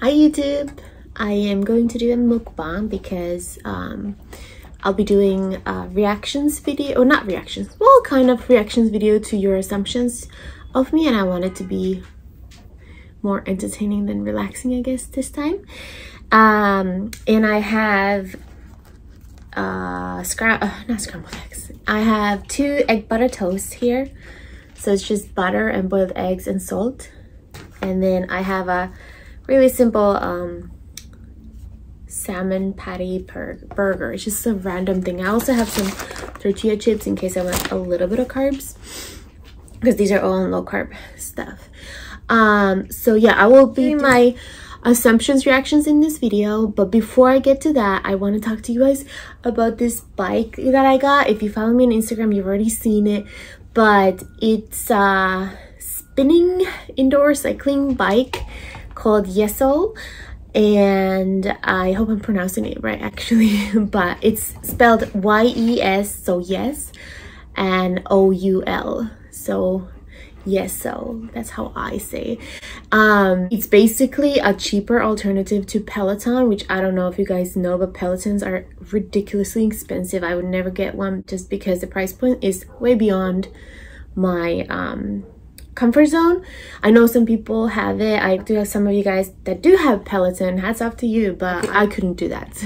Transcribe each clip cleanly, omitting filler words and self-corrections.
Hi YouTube! I am going to do a mukbang because I'll be doing a reactions video, or not reactions, well, kind of reactions video to your assumptions of me, and I want it to be more entertaining than relaxing, I guess, this time. And I have not scrambled eggs. I have 2 egg butter toasts here. So it's just butter and boiled eggs and salt. And then I have a really simple salmon patty burger. It's just a random thing. I also have some tortilla chips in case I want a little bit of carbs, because these are all low carb stuff. So yeah, I will be doing my assumptions reactions in this video, but before I get to that, I want to talk to you guys about this bike that I got. If you follow me on Instagram, you've already seen it, but it's a spinning indoor cycling bike called YESOUL, and I hope I'm pronouncing it right actually, but it's spelled Y-E-S, so yes, and O-U-L, so YESOUL, that's how I say. It's basically a cheaper alternative to Peloton, which I don't know if you guys know, but Pelotons are ridiculously expensive. I would never get one just because the price point is way beyond my comfort zone. I know some people have it. I do have some of you guys that do have Peloton. Hats off to you, but I couldn't do that.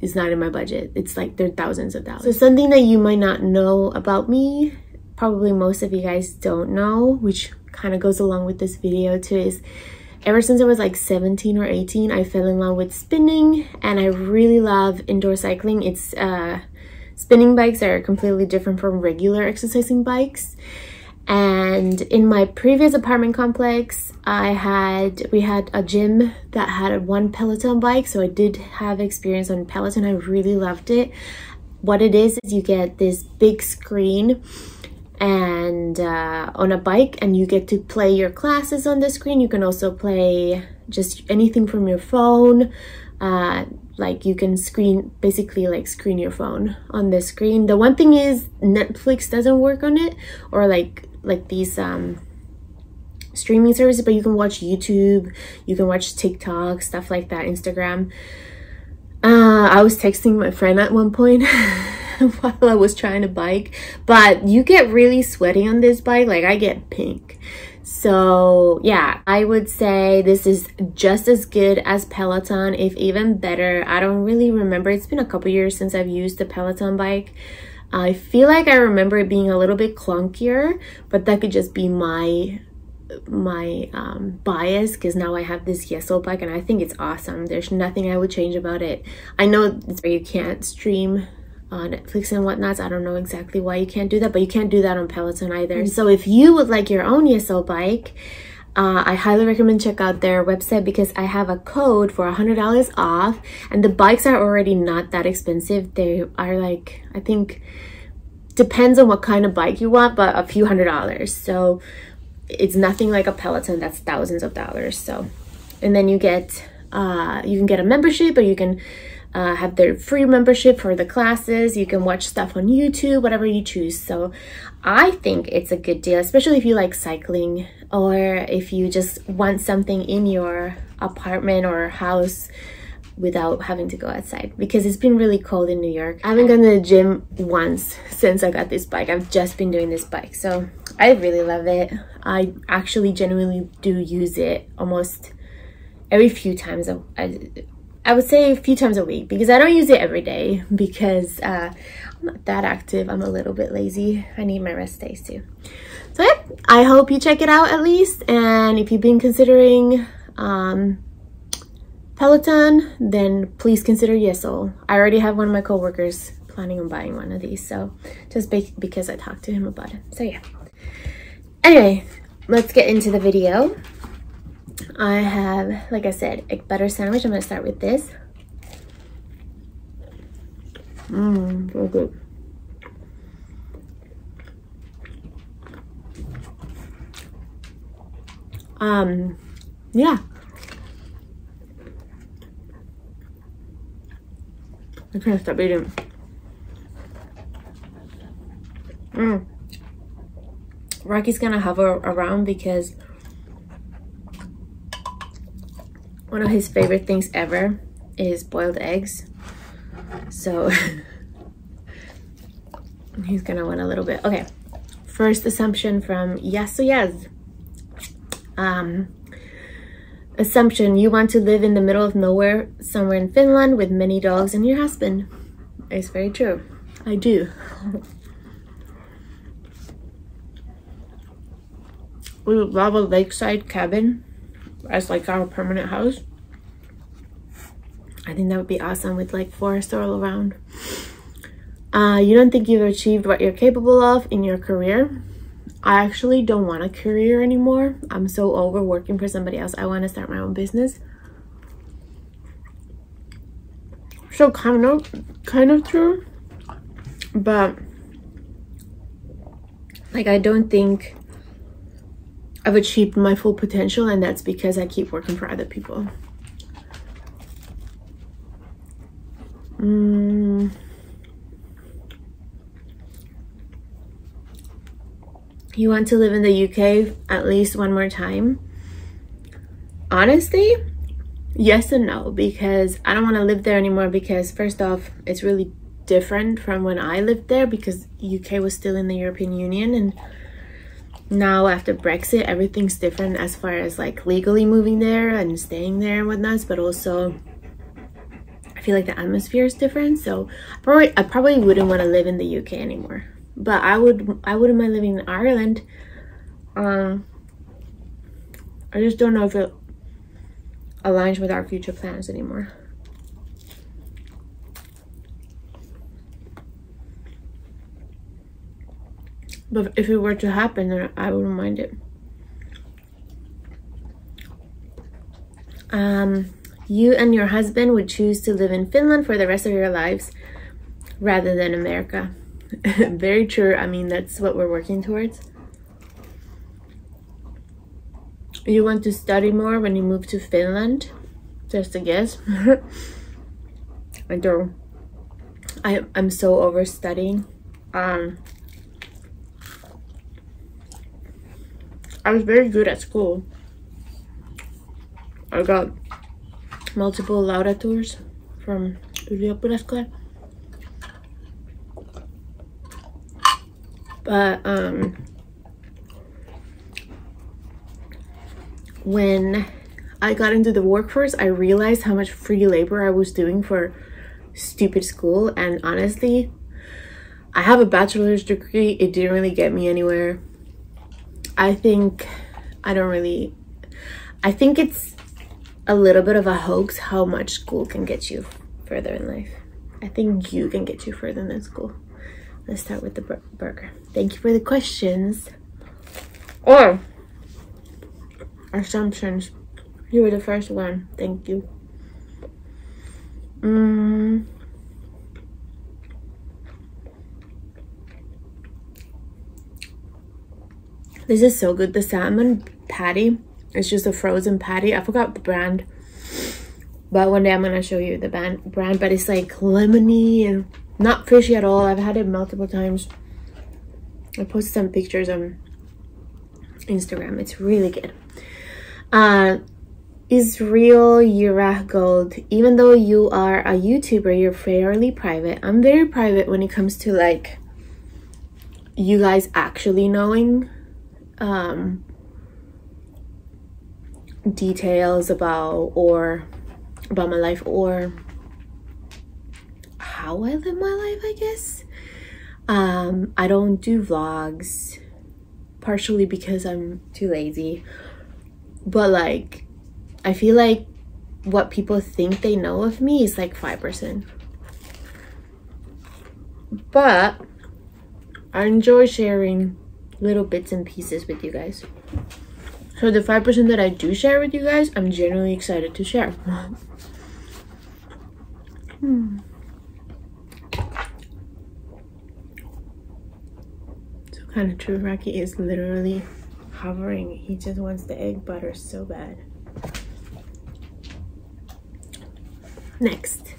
It's not in my budget. It's like they're thousands of dollars. So something that you might not know about me, probably most of you guys don't know, which kind of goes along with this video too, is ever since I was like 17 or 18, I fell in love with spinning, and I really love indoor cycling. It's spinning bikes are completely different from regular exercising bikes. And in my previous apartment complex, we had a gym that had one Peloton bike, so I did have experience on Peloton. I really loved it. What it is you get this big screen and on a bike, and you get to play your classes on the screen. You can also play just anything from your phone. Like you can basically screen your phone on the screen. The one thing is Netflix doesn't work on it, or like these streaming services, but you can watch YouTube, you can watch TikTok, stuff like that, Instagram. I was texting my friend at one point while I was trying to bike, but you get really sweaty on this bike. Like I get pink. So yeah, I would say this is just as good as Peloton, if even better. I don't really remember. It's been a couple years since I've used the Peloton bike. I feel like I remember it being a little bit clunkier, but that could just be my bias, because now I have this YESOUL bike and I think it's awesome. There's nothing I would change about it. I know it's where you can't stream Netflix and whatnot, so I don't know exactly why you can't do that, but you can't do that on Peloton either. So if you would like your own YESOUL bike, I highly recommend check out their website, because I have a code for $100 off, and the bikes are already not that expensive. They are like, I think, depends on what kind of bike you want, but a few $100s. So it's nothing like a Peloton that's thousands of dollars. So, and then you can get a membership, or you can have their free membership for the classes. You can watch stuff on YouTube, whatever you choose. So I think it's a good deal, especially if you like cycling, or if you just want something in your apartment or house without having to go outside, because it's been really cold in New York. I haven't gone to the gym once since I got this bike. I've just been doing this bike, so I really love it. I actually genuinely do use it almost every few times. I would say a few times a week, because I don't use it every day, because I'm not that active. I'm a little bit lazy. I need my rest days too. So yeah, I hope you check it out at least. And if you've been considering Peloton, then please consider YESOUL. I already have one of my coworkers planning on buying one of these, so just because I talked to him about it. So yeah. Anyway, let's get into the video. I have, like I said, egg butter sandwich. I'm gonna start with this. So good. Yeah. I can't stop eating. Rocky's gonna hover around because one of his favorite things ever is boiled eggs. So he's gonna want a little bit. Okay, first assumption from YESOUL. Assumption: you want to live in the middle of nowhere somewhere in Finland with many dogs and your husband. It's very true. I do. We would love a lakeside cabin as like our permanent house. I think that would be awesome with like forest all around. You don't think you've achieved what you're capable of in your career. I actually don't want a career anymore. I'm so over working for somebody else. I want to start my own business. So kind of true, but like I don't think I've achieved my full potential, and that's because I keep working for other people. You want to live in the UK at least one more time? Honestly, yes and no, because I don't want to live there anymore, because first off, it's really different from when I lived there, because UK was still in the European Union, and now after Brexit, everything's different as far as like legally moving there and staying there and whatnot, but also I feel like the atmosphere is different. So I probably wouldn't want to live in the UK anymore. But I wouldn't mind living in Ireland. I just don't know if it aligns with our future plans anymore. But if it were to happen, then I wouldn't mind it. You and your husband would choose to live in Finland for the rest of your lives rather than America. Very true. I mean, that's what we're working towards. You want to study more when you move to Finland? Just a guess. I don't. I'm so over studying. I was very good at school. I got multiple laudators from ylioppilaskone. But when I got into the workforce, I realized how much free labor I was doing for stupid school. And honestly, I have a bachelor's degree. It didn't really get me anywhere. I think it's a little bit of a hoax how much school can get you further in life. I think you can get you further than school. Let's start with the burger. Thank you for the questions. Or assumptions. You were the first one. Thank you. This is so good. The salmon patty. It's just a frozen patty. I forgot the brand. But one day I'm going to show you the brand. But it's like lemony and not fishy at all. I've had it multiple times. I posted some pictures on Instagram. It's really good. Israel Yura Gold. Even though you are a YouTuber, you're fairly private. I'm very private when it comes to like you guys actually knowing details about my life or how I live my life, I guess. I don't do vlogs, partially because I'm too lazy, but like I feel like what people think they know of me is like 5%, but I enjoy sharing little bits and pieces with you guys. So the 5% that I do share with you guys, I'm genuinely excited to share. So kind of true. Rocky is literally hovering. He just wants the egg butter so bad. Next.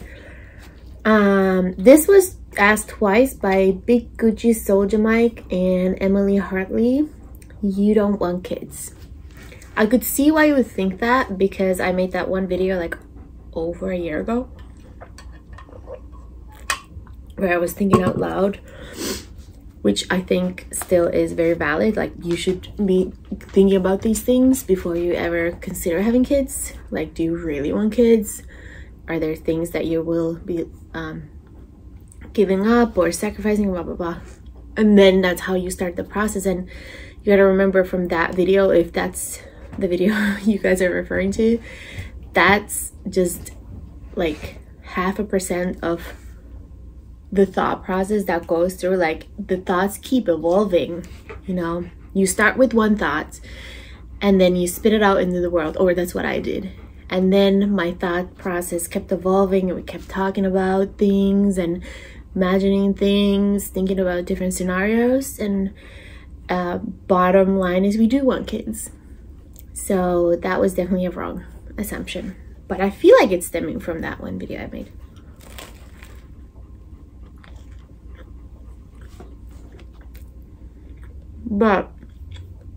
This was asked twice by Big Gucci Soldier Mike and Emily Hartley. You don't want kids. I could see why you would think that, because I made that one video like over a year ago where I was thinking out loud, which I think still is very valid. Like, you should be thinking about these things before you ever consider having kids. Like, do you really want kids? Are there things that you will be giving up or sacrificing, blah blah blah? And then that's how you start the process. And you gotta remember from that video, if that's the video you guys are referring to, that's just like 0.5% of the thought process that goes through. Like, the thoughts keep evolving, you know. You start with one thought and then you spit it out into the world, or that's what I did. And then my thought process kept evolving, and we kept talking about things and imagining things, thinking about different scenarios. And bottom line is, we do want kids. So that was definitely a wrong assumption, but I feel like it's stemming from that one video I made. But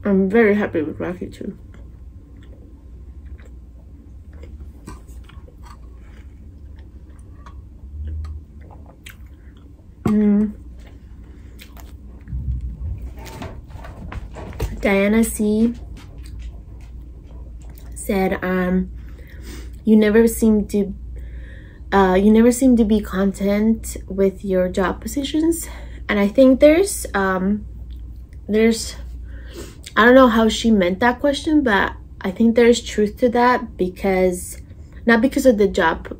I'm very happy with Rocky too. Diana C said, you never seem to be content with your job positions. And I think there's I don't know how she meant that question, but I think there's truth to that, because not because of the job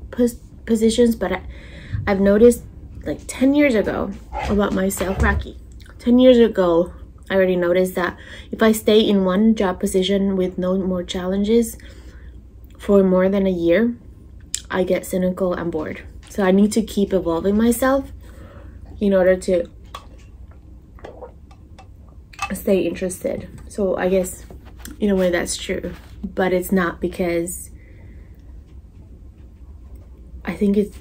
positions, but I've noticed like 10 years ago about myself, Rocky. 10 years ago, I already noticed that if I stay in one job position with no more challenges for more than a year, I get cynical and bored. So I need to keep evolving myself in order to stay interested. So I guess in a way that's true, but it's not, because I think it's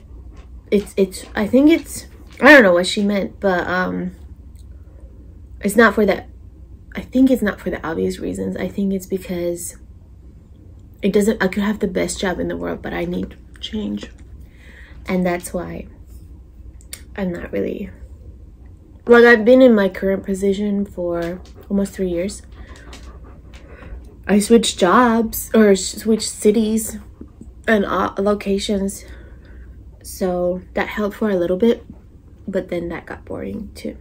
I don't know what she meant, but it's not for that. I think it's not for the obvious reasons. I think it's because it doesn't, I could have the best job in the world, but I need change. And that's why I'm not really, like, I've been in my current position for almost 3 years. I switched jobs, or switched cities and locations, so that helped for a little bit, but then that got boring too.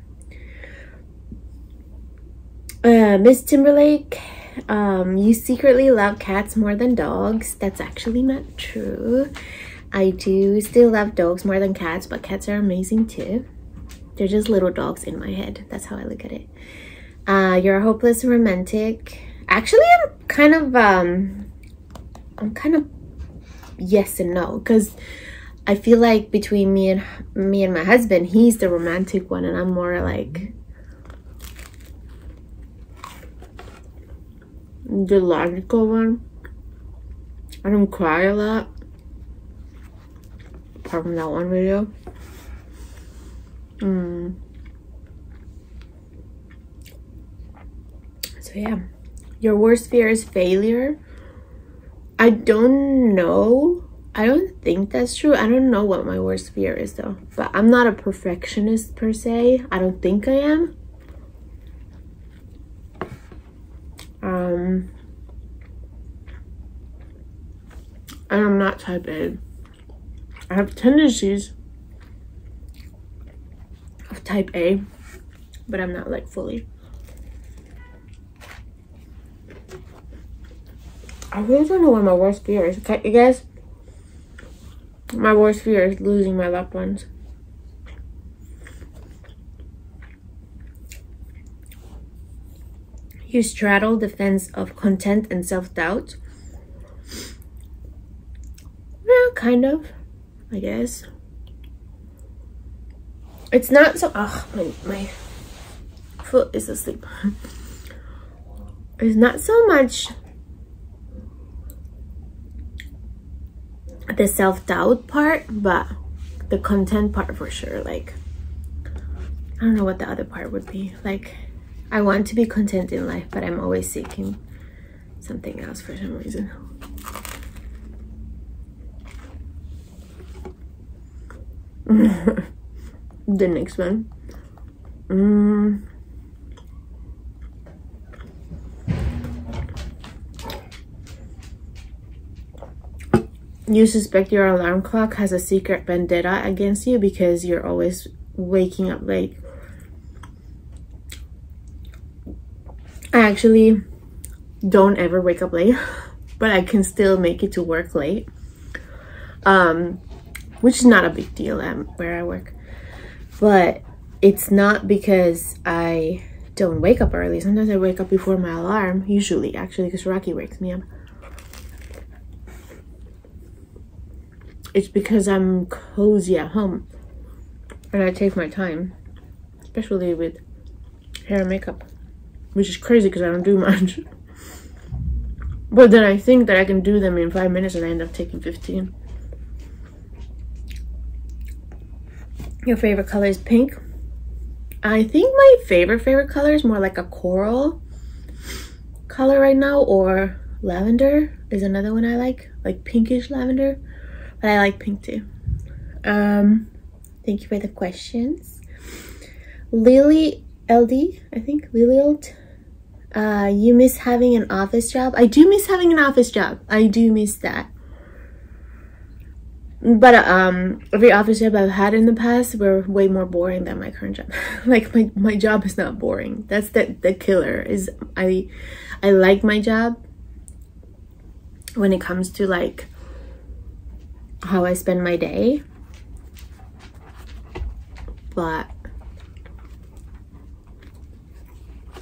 Miss Timberlake, you secretly love cats more than dogs. That's actually not true. I do still love dogs more than cats, but cats are amazing too. They're just little dogs in my head. That's how I look at it. You're a hopeless romantic. Actually, I'm kind of yes and no, because I feel like between me and my husband, he's the romantic one, and I'm more like the logical one. I don't cry a lot, apart from that one video. So yeah, your worst fear is failure. I don't know. I don't think that's true. I don't know what my worst fear is though, but I'm not a perfectionist per se. I don't think I am. And I'm not type A. I have tendencies of type A, but I'm not like fully. I really don't know what my worst fear is. Okay, I guess my worst fear is losing my loved ones. You straddle the fence of content and self-doubt. Well, kind of, I guess. It's not so, my foot is asleep. It's not so much the self-doubt part, but the content part for sure. Like, I don't know what the other part would be. Like, I want to be content in life, but I'm always seeking something else for some reason. The next one. You suspect your alarm clock has a secret vendetta against you because you're always waking up late. I actually don't ever wake up late, but I can still make it to work late, which is not a big deal where I work. But it's not because I don't wake up early. Sometimes I wake up before my alarm, usually actually, because Rocky wakes me up. It's because I'm cozy at home and I take my time, especially with hair and makeup, which is crazy because I don't do much. But then I think that I can do them in 5 minutes and I end up taking 15. Your favorite color is pink. I think my favorite color is more like a coral color right now, or lavender is another one I like pinkish lavender. But I like pink too. Thank you for the questions. Lily LD, I think. Lily LD. You miss having an office job? I do miss having an office job. I do miss that. But every office job I've had in the past were way more boring than my current job. Like my job is not boring. That's the killer. Is I like my job when it comes to like how I spend my day, but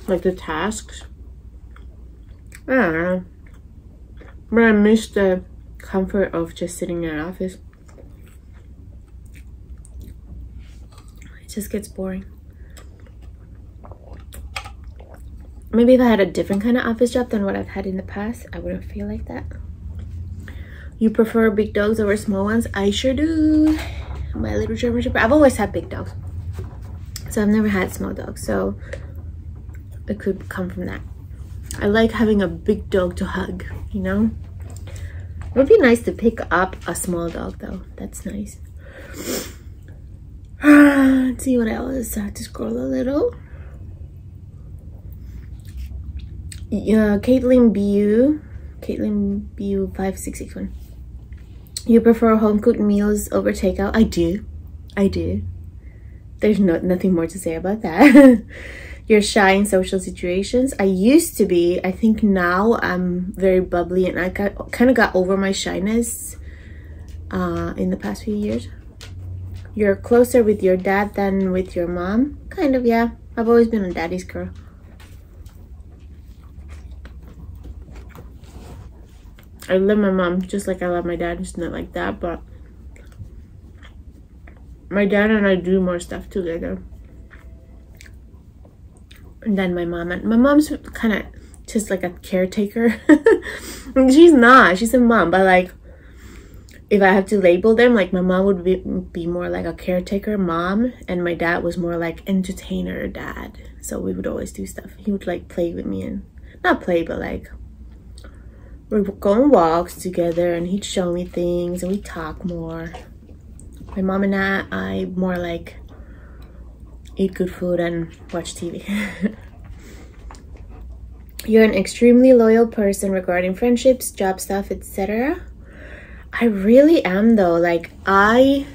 like the tasks, I don't know. But I miss the comfort of just sitting in an office. It just gets boring. Maybe if I had a different kind of office job than what I've had in the past, I wouldn't feel like that. You prefer big dogs over small ones? I sure do. My little German Shepherd. I've always had big dogs, so I've never had small dogs, so it could come from that. I like having a big dog to hug, you know? It would be nice to pick up a small dog though. That's nice. Let's see what else. I have to scroll a little. Caitlin Bu 5661. You prefer home cooked meals over takeout? I do. There's nothing more to say about that. You're shy in social situations? I used to be. I think now I'm very bubbly and I kind of got over my shyness in the past few years. You're closer with your dad than with your mom? Kind of, yeah. I've always been a daddy's girl. I love my mom just like I love my dad. It's not like that, but my dad and I do more stuff together than my mom. And my mom's kind of just like a caretaker. She's not. She's a mom, but like if I have to label them, like my mom would be more like a caretaker mom, and my dad was more like entertainer dad. So we would always do stuff. He would like play with me, and not play, but like we would go on walks together and he'd show me things and we'd talk more. My mom and I more like eat good food and watch TV. You're an extremely loyal person regarding friendships, job stuff, etc. I really am though. Like I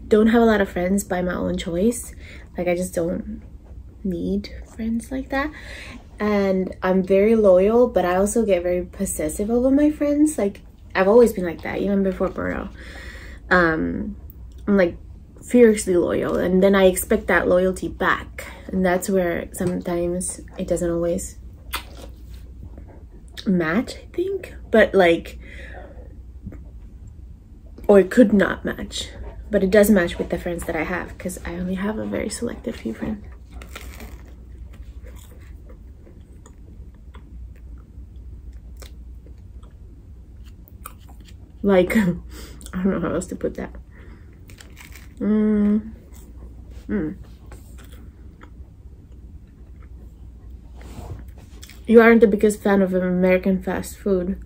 don't have a lot of friends by my own choice. Like I just don't need friends like that. And I'm very loyal, but I also get very possessive over my friends. Like I've always been like that, even before burnout. I'm like fiercely loyal, and then I expect that loyalty back, and that's where sometimes it doesn't always match, I think. But like, or it could not match, but it does match with the friends that I have, because I only have a very selected few friends. Like, I don't know how else to put that. You aren't the biggest fan of American fast food.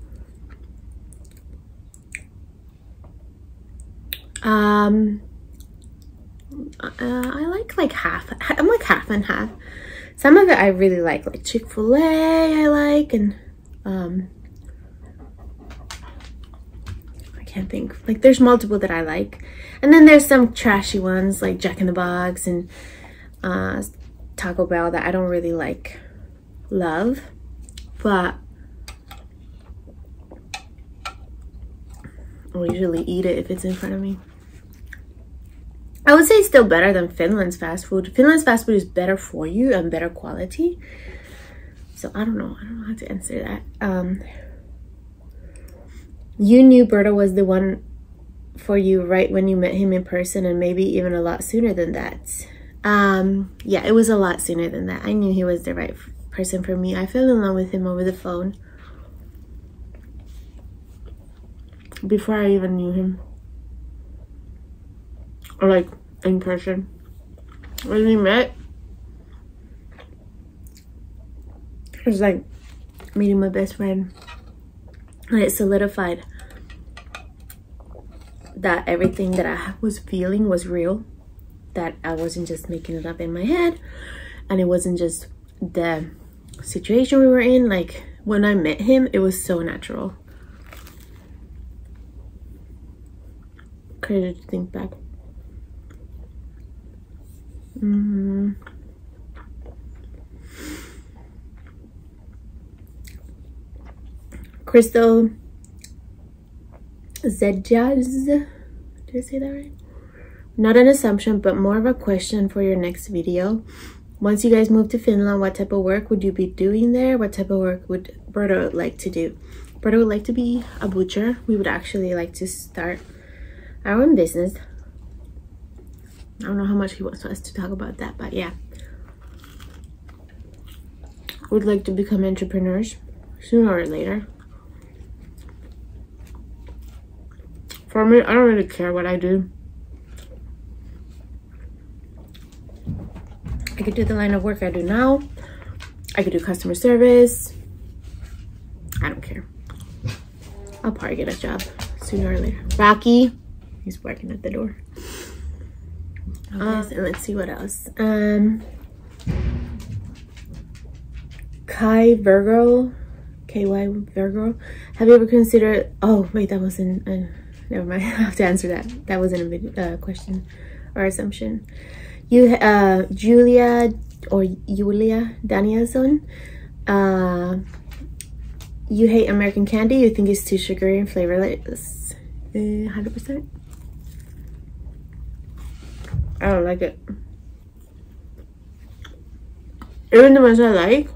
I like half. I'm like half and half. Some of it I really like Chick-fil-A I like, and I can't think. Like there's multiple that I like. And then there's some trashy ones like Jack in the Box and Taco Bell that I don't really love, but I'll usually eat it if it's in front of me. I would say it's still better than Finland's fast food. Finland's fast food is better for you and better quality. So I don't know how to answer that. You knew Berto was the one for you right when you met him in person, and maybe even a lot sooner than that. Yeah, it was a lot sooner than that. I knew he was the right person for me. I fell in love with him over the phone before I even knew him, or like in person. When we met, it was like meeting my best friend, and it solidified that everything that I was feeling was real, that I wasn't just making it up in my head, and it wasn't just the situation we were in. Like when I met him, it was so natural. Crazy to think back. Crystal Zedjaz, did I say that right? Not an assumption, but more of a question for your next video. Once you guys move to Finland, what type of work would you be doing there? What type of work would Berto like to do? Berto would like to be a butcher. We would actually like to start our own business. I don't know how much he wants us to talk about that, but yeah. We'd like to become entrepreneurs sooner or later. For me, I don't really care what I do. I could do the line of work I do now. I could do customer service. I don't care. I'll probably get a job sooner or later. Rocky, he's working at the door. Okay, so let's see what else. Kai Virgo, KY Virgo. Have you ever considered? Oh wait, that wasn't. Never mind. I have to answer that. That wasn't a video, question or assumption. You, Julia Danielson. You hate American candy. You think it's too sugary and flavorless. 100%. I don't like it. Even the ones I like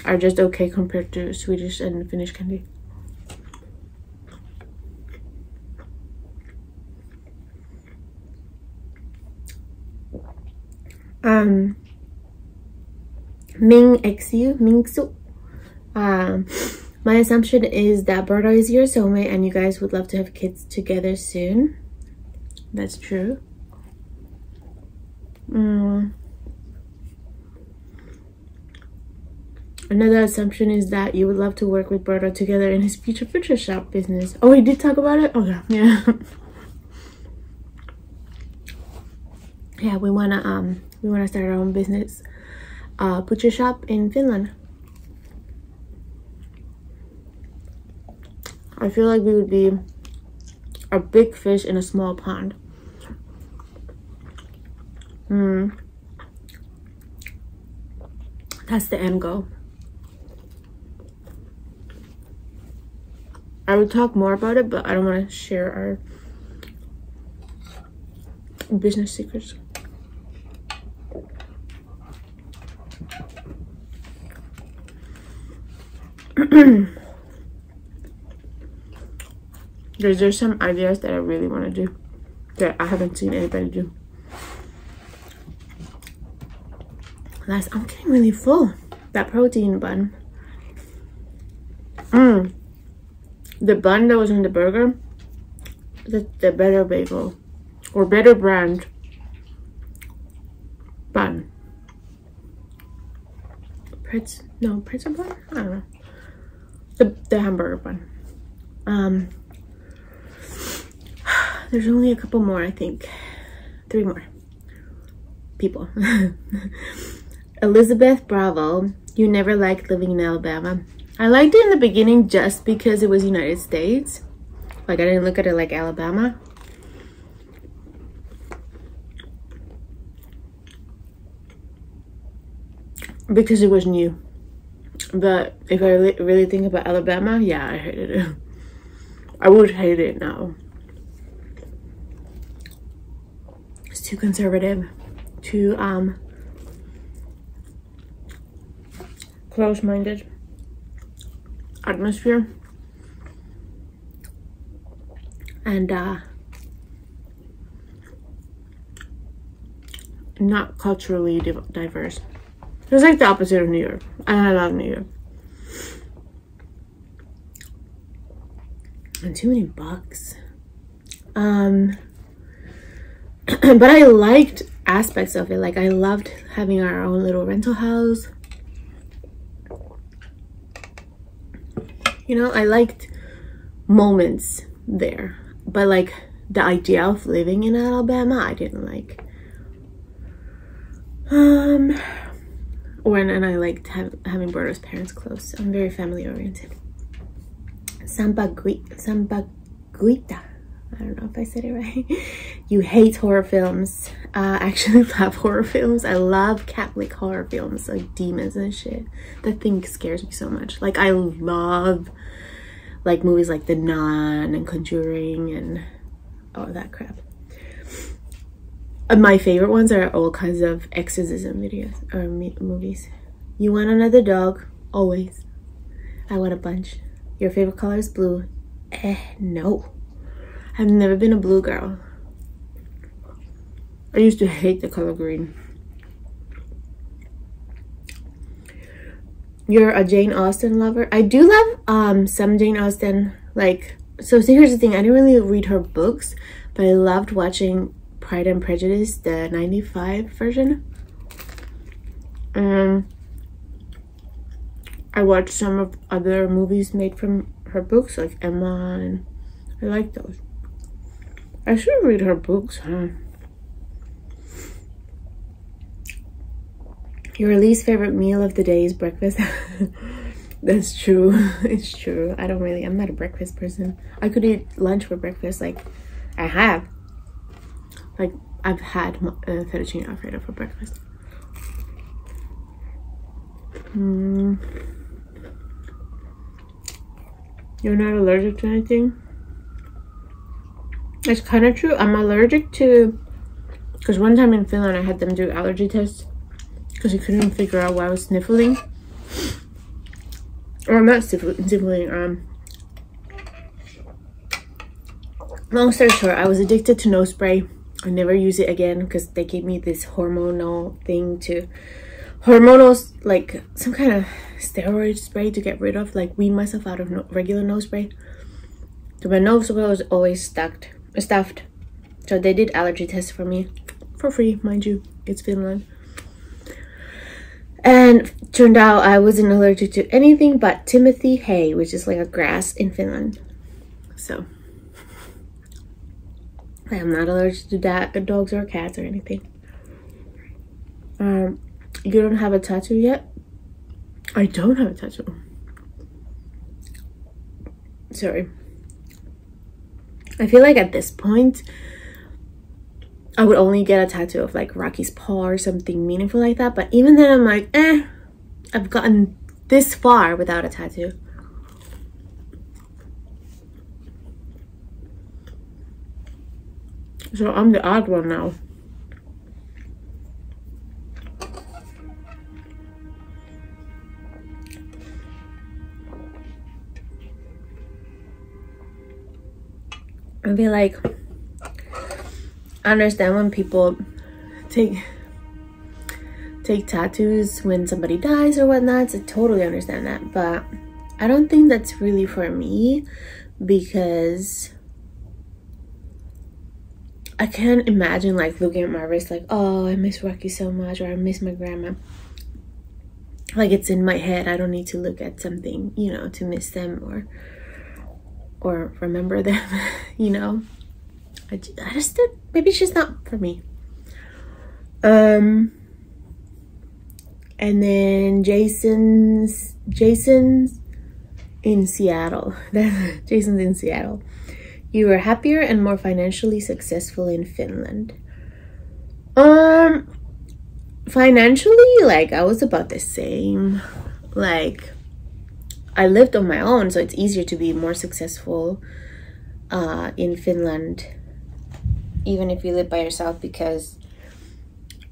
are just okay compared to Swedish and Finnish candy. Mingsu. My assumption is that Berto is your soulmate and you guys would love to have kids together soon. That's true. Another assumption is that you would love to work with Berto together in his future butcher shop business. Oh, he did talk about it? Okay, yeah. Yeah, we wanna start our own business, butcher shop in Finland. I feel like we would be a big fish in a small pond. That's the end goal. I would talk more about it, but I don't want to share our business secrets. There's some ideas that I really want to do that I haven't seen anybody do. I'm getting really full. That protein bun. The bun that was in the burger, the Better Bagel or Better Brand bun. pretzel bun? I don't know. The hamburger bun. There's only a couple more, I think. 3 more people. Elizabeth Bravo, you never liked living in Alabama. I liked it in the beginning just because it was United States. Like, I didn't look at it like Alabama. Because it was new. But if I really think about Alabama, yeah, I hated it. I would hate it now. It's too conservative, too close-minded atmosphere, and not culturally diverse. It's like the opposite of New York, and I love New York. And too many bugs. But I liked aspects of it. Like, I loved having our own little rental house. You know, I liked moments there. But like, the idea of living in Alabama, I didn't like. And I liked having Berto's parents close. I'm very family oriented. Sampaguita. I don't know if I said it right. You hate horror films. I actually love horror films. I love Catholic horror films, like demons and shit. That thing scares me so much. Like, I love like movies like The Nun and Conjuring and all that crap. My favorite ones are all kinds of exorcism videos or movies. You want another dog? Always. I want a bunch. Your favorite color is blue? No. I've never been a blue girl. I used to hate the color green. You're a Jane Austen lover? I do love some Jane Austen. Like, so here's the thing. I didn't really read her books, but I loved watching Pride and Prejudice, the 95 version. I watched some of other movies made from her books, like Emma, and I like those. I should read her books, huh? Your least favorite meal of the day is breakfast. That's true. It's true. I'm not a breakfast person. I could eat lunch for breakfast. Like, I have. Like, I've had fettuccine alfredo for breakfast. You're not allergic to anything? It's kind of true. I'm allergic to, because one time in Finland I had them do allergy tests because I couldn't figure out why I was sniffling. Or I'm not sniffling. Long story short, I was addicted to nose spray. I never use it again because they gave me this hormonal thing to like some kind of steroid spray to get rid of, like, wean myself out of regular nose spray. So my nose was always stuffed. So they did allergy tests for me for free, mind you. It's Finland. And turned out I wasn't allergic to anything but Timothy hay, which is like a grass in Finland. So I am not allergic to dogs or cats or anything. You don't have a tattoo yet? I don't have a tattoo. Sorry. I feel like at this point, I would only get a tattoo of like Rocky's paw or something meaningful like that. But even then, I'm like, I've gotten this far without a tattoo. So I'm the odd one now. I feel like I understand when people take tattoos when somebody dies or whatnot. I totally understand that, but I don't think that's really for me because I can't imagine like looking at my wrist like, oh, I miss Rocky so much, or I miss my grandma. like it's in my head. I don't need to look at something, you know, to miss them or remember them. You know, I just maybe it's just not for me. And then Jason's in Seattle. Jason's in Seattle. You were happier and more financially successful in Finland. Financially, like, I was about the same. Like, I lived on my own, so it's easier to be more successful in Finland, even if you live by yourself, because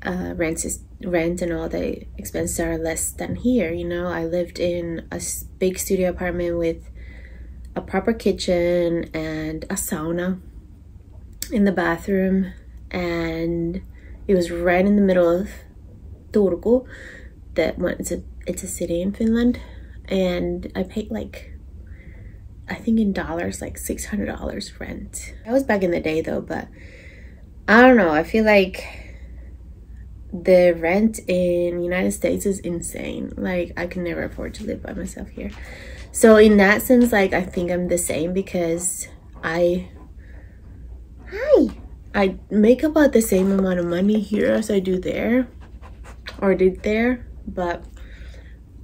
rent and all the expenses are less than here. You know, I lived in a big studio apartment with a proper kitchen and a sauna in the bathroom, and it was right in the middle of Turku. It's a city in Finland, and I paid, like, I think in dollars, like $600 rent. That was back in the day though, but I don't know, I feel like the rent in United States is insane. Like, I can never afford to live by myself here. So in that sense, like, I think I'm the same, because I make about the same amount of money here as I do there, or did there, but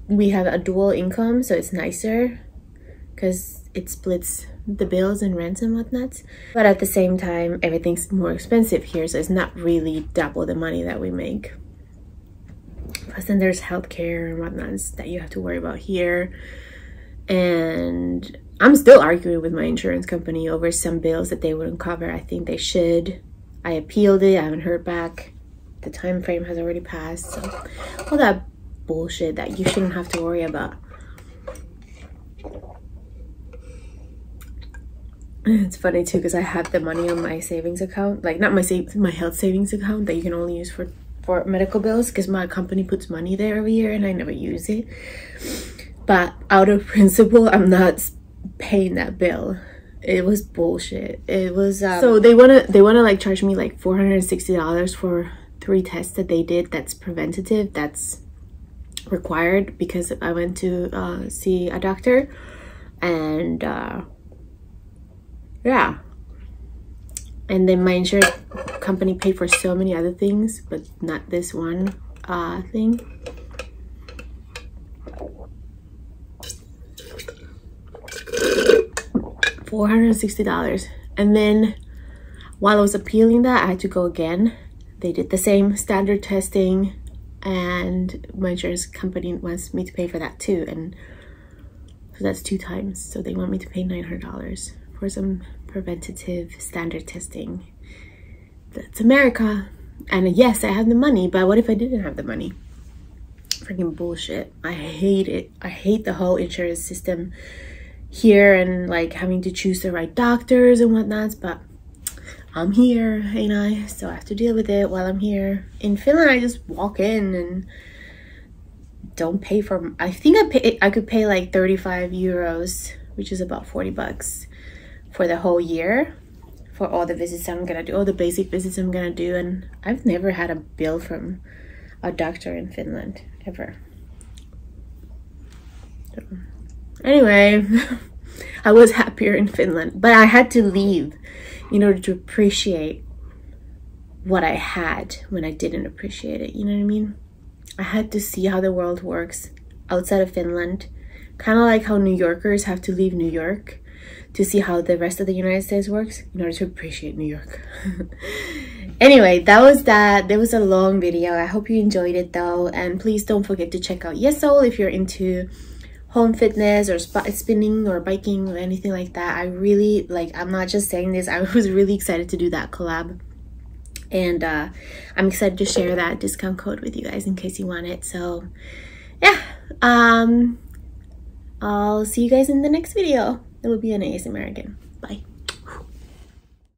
we have a dual income, so it's nicer because it splits the bills and rents and whatnot. But at the same time, everything's more expensive here, so it's not really double the money that we make. Plus then there's healthcare and whatnot that you have to worry about here. And I'm still arguing with my insurance company over some bills that they wouldn't cover. I think they should. I appealed it. I haven't heard back. The time frame has already passed. So all that bullshit that you shouldn't have to worry about. It's funny too, because I have the money on my savings account, like not my health savings account that you can only use for medical bills, because my company puts money there every year and I never use it. But out of principle, I'm not paying that bill. It was bullshit. It was so they wanna like charge me like $460 for 3 tests that they did. That's preventative. That's required because I went to see a doctor, and yeah. And then my insurance company paid for so many other things, but not this one thing. $460. And then while I was appealing that, I had to go again. They did the same standard testing, and my insurance company wants me to pay for that too. And so that's 2 times. So they want me to pay $900 for some preventative standard testing. That's America. And yes, I have the money, but what if I didn't have the money? Freaking bullshit. I hate it. I hate the whole insurance system here, and like having to choose the right doctors and whatnot, but I'm here, ain't I? So I have to deal with it while I'm here. In Finland, I just walk in and don't pay for, I think I could pay like 35 euros, which is about 40 bucks for the whole year, for all the visits I'm gonna do, all the basic visits I'm gonna do. And I've never had a bill from a doctor in Finland, ever. So, anyway, I was happier in Finland, but I had to leave in order to appreciate what I had when I didn't appreciate it. You know what I mean? I had to see how the world works outside of Finland, kind of like how New Yorkers have to leave New York to see how the rest of the United States works in order to appreciate New York. Anyway, that was that. There was a long video. I hope you enjoyed it though, and please don't forget to check out YESOUL if you're into home fitness or spinning or biking or anything like that. I really, like, I'm not just saying this, I was really excited to do that collab, and I'm excited to share that discount code with you guys in case you want it. So yeah, I'll see you guys in the next video. It will be an ASMR again. Bye.